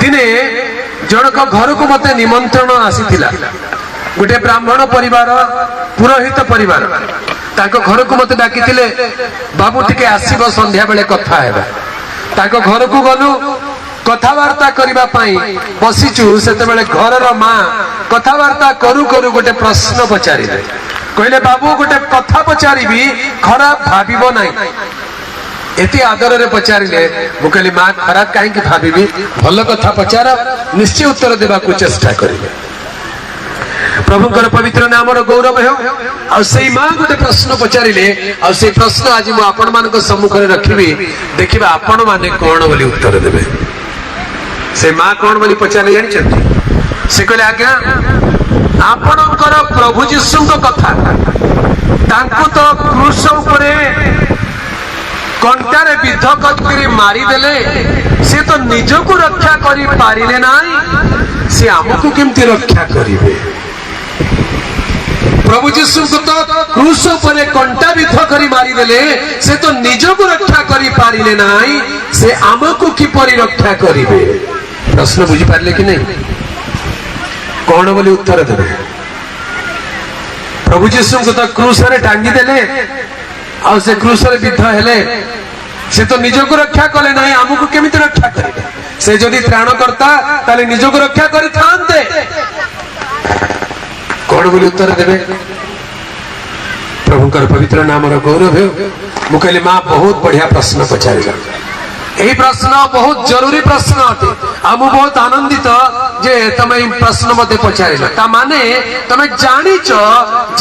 दिने जनक घर को मते निमंत्रण आसीथिला गोटे ब्राह्मण परिवार पुरोहित परिवार ताको घर को मते डाकिथिले बाबू टिके आसीबो संध्या बेले कथा हेबा ताको घर को गलु कथावार्ता करिबा पई बसिचु सेते बेले घरर मां कथावार्ता करू करू गोटे प्रश्न पचारिले कहले बाबू गोटे कथा पचारिबी खराब भाबिबो नाही एति आदर रे पचारिले मु कहली मां खराब काहे कि भाबिबी भल कथा पचार निश्चय उत्तर देबा को चेष्टा करिबे प्रभुकर पवित्र नाम गौरव हो आ सेई मां गोटे प्रश्न पचारिले आ सेई प्रश्न आज मु आपण मान को सम्मुख रे रखिबी देखिबा आपण माने कोन बोली उत्तर देबे से मां कोन बोली पचारे जानि छथि से कहले आज्ञा आपणकर प्रभु जीशु को कथा तांको तो क्रूस ऊपर कंटारे विध कर मारी देले से तो निज को रक्षा करी पारिले नाही से हमको केमती रक्षा करिवे प्रभु जीशु को तो क्रूस ऊपर कंटा विध करी मारी देले से तो निज को रक्षा करी पारिले नाही से हमको किपरि रक्षा करिवे प्रश्न बुझी पारले कि नहीं कौन बोली उत्तर देवे प्रभु जीशु को तो क्रूस रे टांगी देले आ से क्रूस रे विध हेले से तो निज को रक्षा कले नहीं हमको केमिति रक्षा करिवे से जदि त्राण करता ताले निज को रक्षा करि थांते कौन बोली उत्तर देवे प्रभुकर पवित्र नाम रो गौरव हो मु कहली मां बहुत बढ़िया प्रश्न पचारिला यही प्रश्न बहुत जरूरी प्रश्न अटे आ मु बहुत आनंदित जे तमे प्रश्न मते पचारिला ता माने तमे जानिच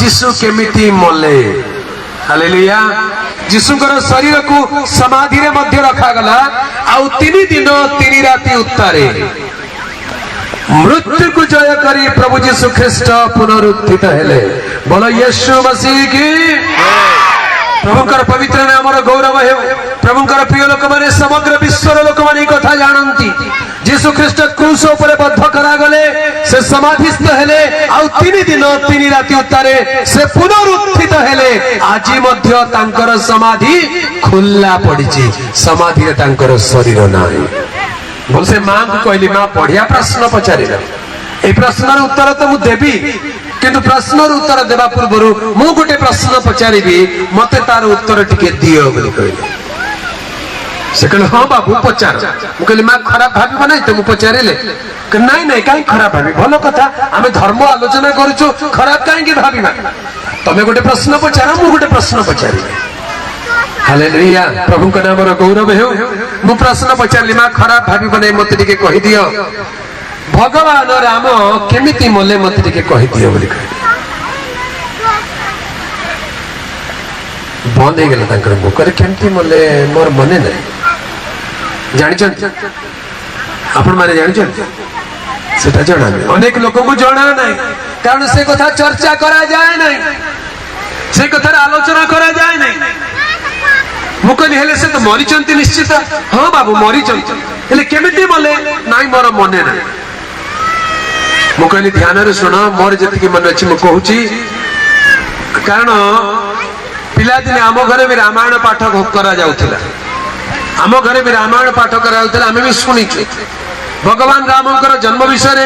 जीशु केमिति मले हालेलुया जीशुकर शरीर को समाधि रे मध्य रखा गला आ 3 दिन 3 राति उत्तारे मृत्यु को जय करी प्रभु जीशु ख्रीस्ट पुनरुत्थित हेले बोलो यीशु मसीह की प्रभुकर पवित्र नाम गौरव हो प्रभुकर प्रिय लोक माने समग्र विश्वर लोक माने कथा जानती जीशु ख्रीस्ट क्रूस ऊपर बद्ध करा गले से समाधिस्थ हेले आ 3 दिन 3 राति उत्तारे से पुनरुत्थित हेले आजि मध्य तांकर समाधि खुल्ला पड़िछि समाधि रे तांकर शरीर नाही बोल से मां को कहली मां बढ़िया प्रश्न पचारिला ए प्रश्नर उत्तर तो मु देबी किंतु प्रश्नर उत्तर देबा पूर्व मु गोटे प्रश्न पचारिबी मते तार उत्तर टिके दियो बोली कहले से कहले हां बाबू पचार मु कहली मां खराब भाबिबो नै तो मु पचारिले कि नहीं नहीं काई खराब भाबी भलो कथा आमे धर्म आलोचना करछु खराब काई कि भाबिबा तमे गोटे प्रश्न पचार मु गोटे प्रश्न पचारि हालेलुया प्रभु का नाम गौरव हो मु प्रश्न पचारली मां खराब भाबिबो नै मते टिके कहि दियो भगवान राम केमिति मले मते टिके कहि दियो बोली कहले बंद हो गला तांकर मुखरे केमिति मले मोर मने नै जानिछन आपण माने जानिछन सेटा जणा नै अनेक लोक को जणा नै कारण से कथा चर्चा करा जाय नै से कथा आलोचना करा जाय नै मुकली हेले से तो मरिचंती निश्चित हां बाबू मरिचंती हेले केमिति मले नाइ मोर मने नै मुकली ध्यान रे सुनो मोर जति के मन अछि मु कहूची कारण पिला दिने आम घरे भी रामायण पाठ करा जाउथिला आम घरे भी रामायण पाठ करा जाउथिला आमे भी सुनिछु भगवान रामकर जन्म विषय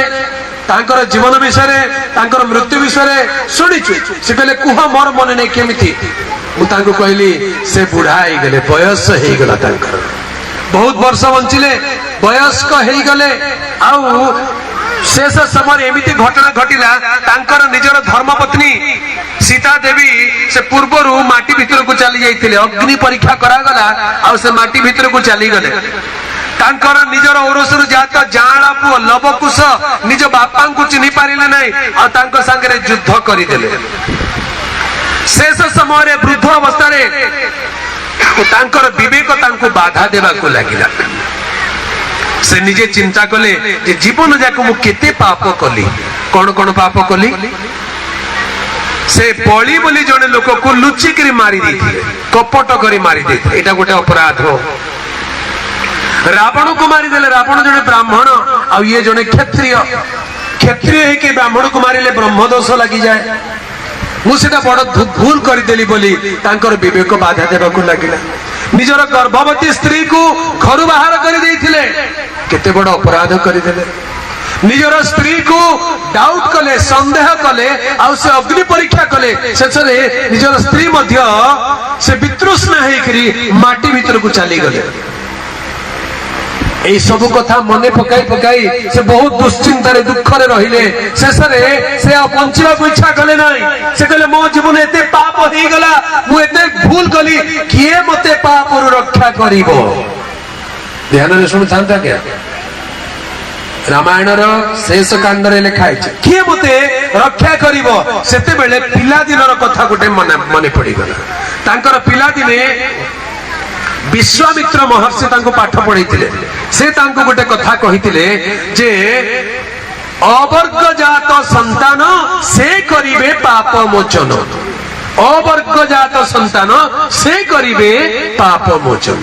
तांकर जीवन विषय तांकर मृत्यु विषय सुनिछु से कहले कुह मोर मन नै केमिति मु तांको कहली से बुढ़ा हे गले बयस हे गला तांकर बहुत वर्ष बंचिले वयस्क हे गले आउ शेष समय एमिति घटना घटिला तांकर निजर धर्मपत्नी सीता देवी से पूर्वरु माटी भितर को चली जाइथिले अग्नि परीक्षा करा गला आ से माटी भितर को चली गले तांकर निजर औरसरु जात जाळा पुओ लवकुश निज बापा को चिन्हि पारिले नै आ तांको संगे युद्ध करि देले शेष समय रे वृद्ध अवस्था रे तांकर विवेक तांको बाधा देबा को लागिला से निजे चिंता कले जे जीवन जाक मु केते पाप कली कोन कोन पाप कली से बळी बोली जने लोक को लुचि करी मारी देथिले कपट करी मारी देथिले एटा गोटे अपराध हो रावण को मारी देले रावण जने ब्राह्मण आ ये जने क्षत्रिय क्षत्रिय है के ब्राह्मण को मारिले ब्रह्म दोष लगी जाए मुझे बड़ भूल करदेली बोली तांकर विवेक बाधा देवा को लगिला निजर गर्भवती स्त्री को घर बाहर कर देइथिले केते बड़ अपराध करदेले निजर स्त्री को डाउट कले संदेह कले आ से अग्नि परीक्षा कले शेषरे निजर स्त्री मध्य से वितृष्णा हेकरी माटी भीतर को चली गले এই सब कथा मन पकाई पकाई से बहुत दुश्चिंतार दुखरे रहिले शेषरे से बंचिबा को इच्छा कले नाही से कहले मो जीवन एते पाप हो गला मु एते भूल कली किए मते पाप रु रक्षा करिवो ध्यान रे सुन थांता क्या रामायण रो शेष कांड रे लिखा है किए मते रक्षा करिवो सेते बेले पिला दिनर कथा गोटे मन पड़ी गला तांकर पिला दिने विश्वामित्र महर्षि तांको पाठ पढ़ीथिले से तांको गोटे कथा कहिथिले जे अवर्गजात संतान से करिवे पाप मोचन अवर्गजात संतान से करिवे पाप मोचन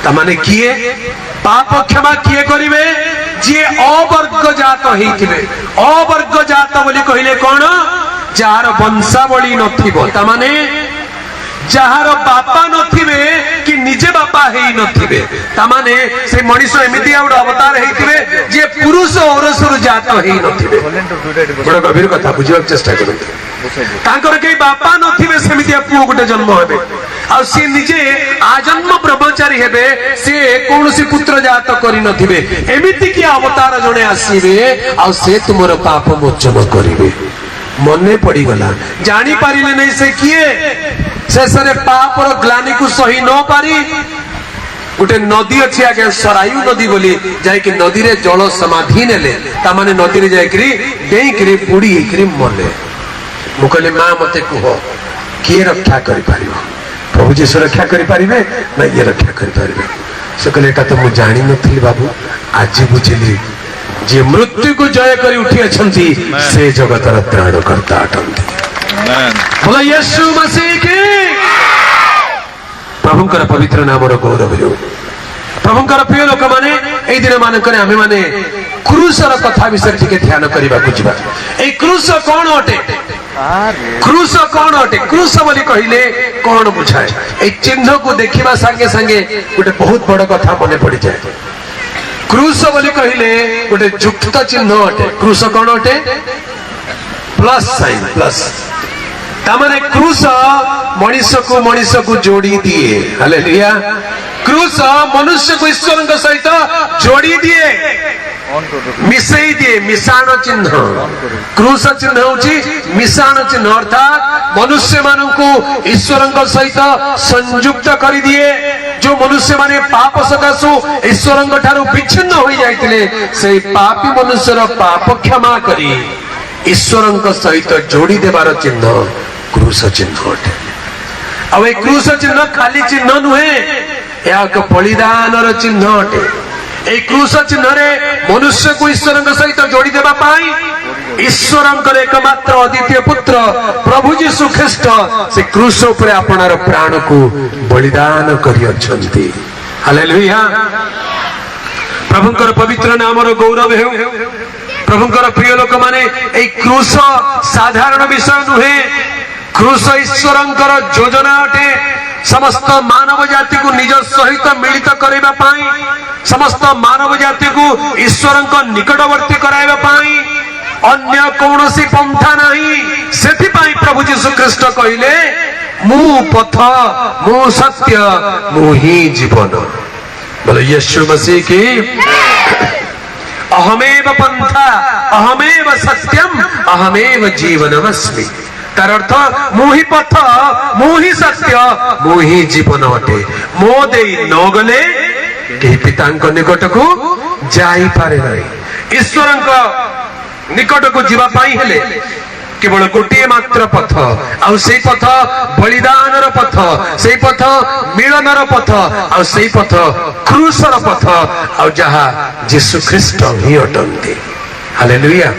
तमाने किए पाप क्षमा किए करिवे जे अवर्गजात हेथिबे अवर्गजात बोली कहिले कोन जार वंशावली नथिबो तमाने जार बापा नथिबे कि निजे बापा हेई नथिबे तमाने से मनीष एमिति आउड अवतार हेथिबे जे पुरुष औरसुर जात हेई नथिबे बड़ गभीर कथा बुझिबाक चेष्टा करते तांकर के बापा नथिबे सेमिति पुओ गोटे जन्म हेबे आ से निजे आजन्म ब्रह्मचारी हेबे से कोनोसी पुत्र जात करि नथिबे एमिति कि अवतार जणे आसीबे आ से तुमर पाप मोचन करिवे मने पड़ी गला जानी पारिले नहीं से किए शेषरे पाप ग्लानी को सही न पारी गोटे नदी अच्छी आगे सरायु नदी बोली जाकि नदी रे जल समाधि नेले तामाने नदी रे जाकरी डेईकरी बुड़ी हेकरी मले मु कहले मां मते कह किए रक्षा करि पारिबो प्रभु जी रक्षा करि पारिबे ना ये रक्षा करि पारिबे से कहले एटा तो मु जानि नथिली बाबू आज बुझिली जे मृत्यु को जय करी उठी अछंती से जगतर त्राणकर्ता अटंती बोला यीशु मसीह की प्रभुंकर पवित्र नाम गौरव हो प्रभुंकर प्रिय लोक माने ए दिन मानकरे आमे माने क्रूसर कथा विषय टिके ध्यान करबा को जिबा ए क्रूस कोन अटे क्रूस कोन अटे क्रूस बोली कहिले कोन बुझाए ए चिन्ह को देखिबा संगे संगे गोटे बहुत बड़ कथा मने पड़ी जाए क्रूस बोली कहिले गोटे जुक्त चिन्ह अटे क्रूस कोन अटे प्लस साइन प्लस तामाने क्रूस मनीष को जोड़ी दिए हालेलुया क्रूस मनुष्य को ईश्वर सहित जोड़ी दिए मिसई दिए मिशाण चिन्ह क्रूस चिन्ह होची मिशाण चिन्ह अर्थात मनुष्य मान को ईश्वर सहित संयुक्त कर दिए जो मनुष्य माने पाप सकाशु ईश्वर ठारू विच्छिन्न हो जाइतिले से पापी मनुष्यर पाप क्षमा करी ईश्वर सहित जोड़ी देवार चिन्ह क्रूस चिन्ह अटे अब ए क्रूस चिन्ह खाली चिन्ह नुहे एक बलिदान चिन्ह अटे ए क्रूस चिन्ह रे मनुष्य को ईश्वर सहित जोड़ी देबा पाई ईश्वर एकमात्र अद्वितीय पुत्र प्रभु यीशु ख्रीष्ट से क्रूस उपरे आपनार प्राण को बलिदान करि अछंती हालेलुया प्रभुंकर पवित्र नामर गौरव हो प्रभुंकर प्रिय लोक माने ए क्रूस साधारण विषय नुहे क्रूस ईश्वरंकर योजना अटे समस्त मानव जाति को निज सहित मिलित करबा पाई समस्त मानव जाति को ईश्वरंक निकटवर्ती कराइबा पाई अन्य कौनसी पंथा नहीं सेथि पाई प्रभु यीशु ख्रीष्ट कहिले मु पथ मु सत्य मु ही जीवन बोले यीशु मसीह की अहमेव पंथा अहमेव सत्यम अहमेव जीवनमस्मि तार अर्थ मुही पथ मुही सत्य मुही जीवन अटे मो देई न गले के पिता निकट को जाई पारे नहीं ईश्वर निकट को जीवा पाई हेले केवल गोटे मात्र पथ आउ से पथ बलिदान पथ से पथ मिलन पथ आउ से पथ क्रूसर पथ आउ जहा यीशु ख्रीष्ट ही अटंती हालेलुया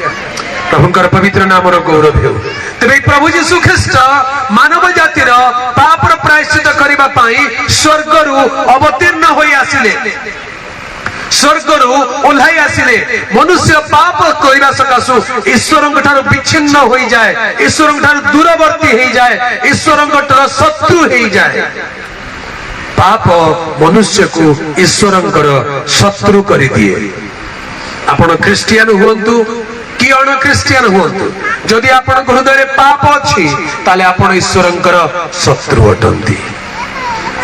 प्रभुंकर पवित्र नामर गौरव हो तेरे प्रभु यीशु ख्रीष्ट मानव जातिर पाप प्रायश्चित करबा पाई स्वर्ग रु अवतीर्ण होई आसिले स्वर्ग रु ओल्हाई आसिले मनुष्य पाप करबा सकाशु ईश्वर ठारू विच्छिन्न होई जाए ईश्वर ठारू दूरवर्ती होई जाए ईश्वर ठारू शत्रु होई जाए पाप मनुष्य को ईश्वरंकर शत्रु कर दिए। आपण ख्रिस्टियन हुंतु कि अण ख्रिस्टियन हुंतु, जदि आपण हृदय पाप अछि ताले आपण ईश्वरंकर शत्रु अटंती।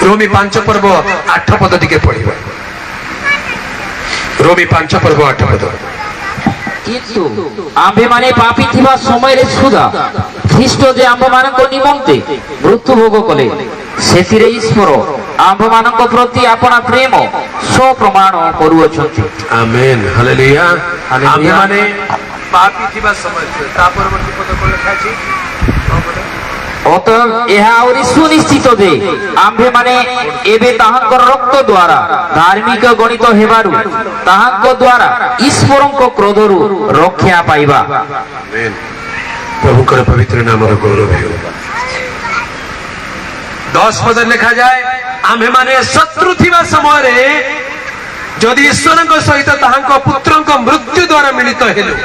रोमी 5 पर्व 8 पद टिके पढिबा। रोमी 5 पर्व 8 पद। किंतु आम्भे माने पापी थिबा समय रे सुधा ख्रीष्ट जे आम्भ मानक निमंते मृत्यु भोग कले, सेथिरे ईश्वर आम्भ मानक प्रति आपना प्रेम सो प्रमाण करूअछंती। आमेन, हालेलुया। आम्भे माने पापी थिबा समय ता परवर्ती पद कोन लिखा अछि? अतः यह आउरी सुनिश्चित जे आम्भे माने एबे ताहांकर रक्त द्वारा धार्मिक गणित हेबारु ताहांक द्वारा ईश्वरंक क्रोधरु रक्षा पाइबा। आमेन। प्रभुकर पवित्र नामर गौरव हो। 10 पद लिखा जाए, आम्भे माने शत्रु थिबा समय रे जदि ईश्वरंक सहित ताहांक पुत्रंक मृत्यु द्वारा मिलित हेलु,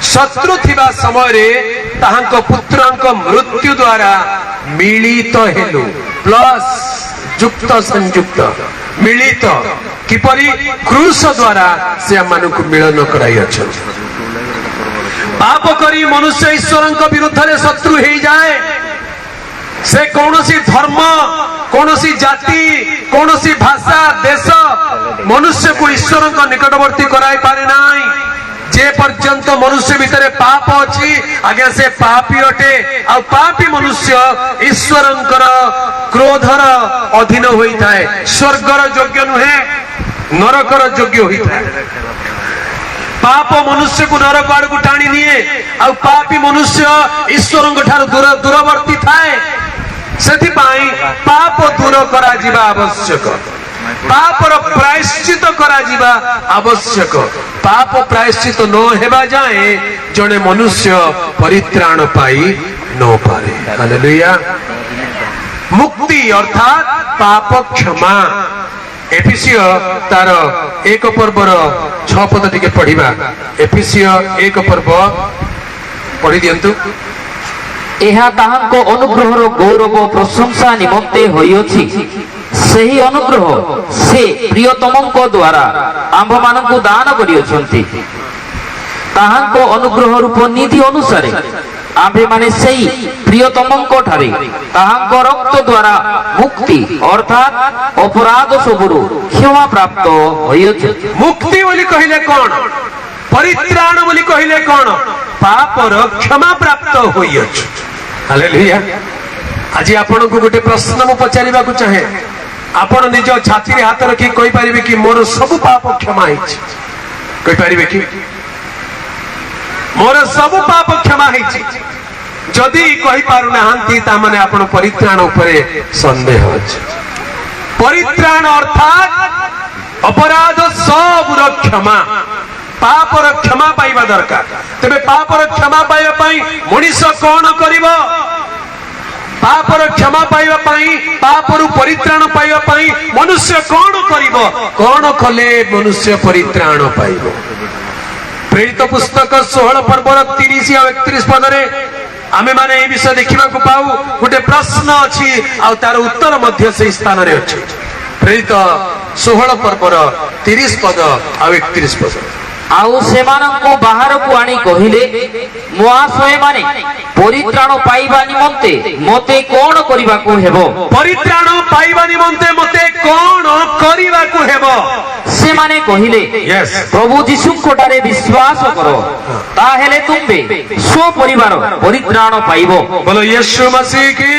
शत्रु थिबा समय रे ताहांक पुत्रंक मृत्यु द्वारा मिलित हेलु, प्लस युक्त संयुक्त मिलित किपरि क्रूस द्वारा से मानकु मिलन कराई अछि। पाप करी मनुष्य ईश्वरंक विरुद्ध रे शत्रु हे जाए। से कौनसी धर्म, कौनसी जाति, कौनसी भाषा, देश मनुष्य को ईश्वरंक निकटवर्ती कराई पारे नाही। जे पर्यंत मनुष्य भितर पाप अछि आगे से पापी अटे। आ पापी मनुष्य ईश्वरंकर क्रोधर अधीन होई थाए। स्वर्गर योग्य नुहे, नरकर योग्य होई थाए। पाप मनुष्य को नरक आड़कू टाणी निए। आ पापी मनुष्य ईश्वरंक ठार दूरवर्ती थाए। सेथिपाई पाप दूर करा जिबा आवश्यक, पापर प्रायश्चित करा जिबा आवश्यक। पाप प्रायश्चित न हेबा जाए जने मनुष्य परित्राण पाई न पारे। हालेलुया। मुक्ति अर्थात पाप क्षमा। एफिसिय तार 1 पर्वर 6 पद टिके पढ़िबा। एफिसिय 1 पर्व पढ़ी दियंतु। एहा ताहांको अनुग्रहर गौरव प्रशंसा निमंते होइछि। सेही अनुग्रह से प्रियतमंक द्वारा आम्भ मानकु दान करियछंती। ताहांको अनुग्रह रूप निधि अनुसारे आम्भे माने सेही प्रियतमंक ठारे ताहांको रक्त द्वारा मुक्ति अर्थात अपराध सबुरु क्षमा प्राप्त होइछि। मुक्ति बोली कहिले कोन? परित्राण बोली कहिले कोन? पापर क्षमा प्राप्त होइछि। हालेलुया। आज आपण को गोटे प्रश्न मु पचारिबा को चाहे। आपण निज छाती रे हाथ रखी कहि परिबे कि मोर सब पाप क्षमा हिछि? कहि परिबे कि मोर सब पाप क्षमा हिछि? जदि कहि पारु नाहंती ता माने आपण परित्राण उपरे संदेह अछि। परित्राण अर्थात अपराध सबुर क्षमा, पापर क्षमा पाइबा दरकार। तेबे पापर क्षमा पाइबा पई मनुष्य कोन करिवो? पापर क्षमा पाइबा पई, पापरु परित्राण पाइबा पई मनुष्य कोन करिवो? कोन कले मनुष्य परित्राण पाइबो? प्रेरित पुस्तक 16 पर्वर 30 और 31 पद रे आमे माने ए विषय देखिबा को पाऊ। गोटे प्रश्न अछि आ तार उत्तर मध्य से स्थान रे अछि। प्रेरित 16 पर्वर 30 पद और 31 पद। आउ सेमानंको बाहर को आनी कहिले, महाशय माने परित्राण पाइबा निमंते मते कोन करिबा को हेबो? परित्राण पाइबा निमंते मते कोन करिबा को हेबो? से माने कहिले, प्रभु जीशुଙ୍କ ठारे विश्वास करो, ताहेले तुम्बे सो परिवार परित्राण पाइबो। बोलो यीशु मसीह की